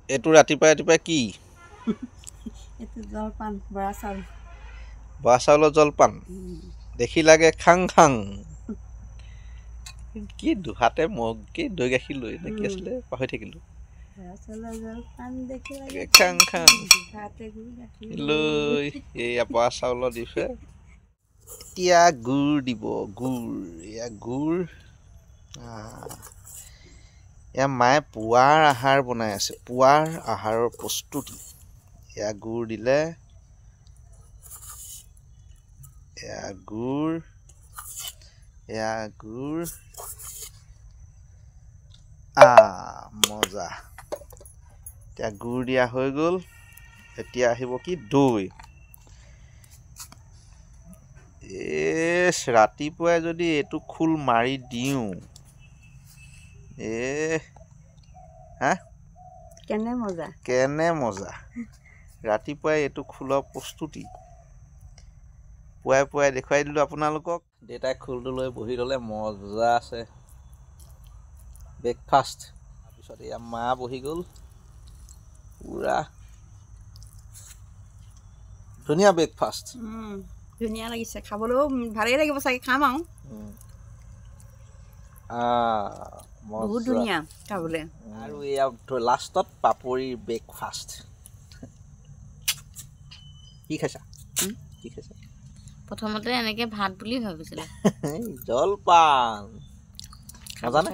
এইটো ৰাতিপুৱা কি এইটো জলপান বৰা চাউল বৰা চাউলৰ জলপান দেখি লাগে খাং খাং কি দুহাতে মগ কি দৈ গাখীৰ লৈ নেকি আছিলে পাহৰি থাকিলোঁ বৰা চাউলৰ জলপান দেখি লাগে খাং খাং দুহাতে গাখীৰ লৈ এয়া বৰা চাউলৰ দিছে এতিয়া গুড় দিব গুড় এয়া গুড় এয়া মায়ে পুৱাৰ আহাৰ বনাই আছে পুৱাৰ আহাৰৰ প্ৰস্তুতি এয়া গুড় দিলে এয়া গুড় মজা এতিয়া গুড় দিয়া হৈ গ'ল এতিয়া আহিব কি দৈ ৰাতিপুৱাই যদি এইটো খোল মাৰি দিওঁ কেনে মজা ৰাতিপুৱাই এইটো খোলৰ প্ৰস্তুতি পুৱাই দেখুৱাই দিলোঁ আপোনালোকক দেউতাই খোলটো লৈ বহি ল'লে মজা আছে ব্ৰেকফাষ্ট তাৰপিছত এয়া মা বহি গ'ল পুৰা ধুনীয়া ব্ৰেকফাষ্ট ধুনীয়া লাগিছে খাবলৈও ভালেই লাগিব চাগে খাম আৰু বহুত ধুনীয়া খাবলৈ আৰু এয়া লাষ্টত পাপৰিৰ ব্ৰেকফাষ্ট কি খাইছা প্ৰথমতে এনেকে ভাত বুলি ভাবিছিলে জলপান নাজানে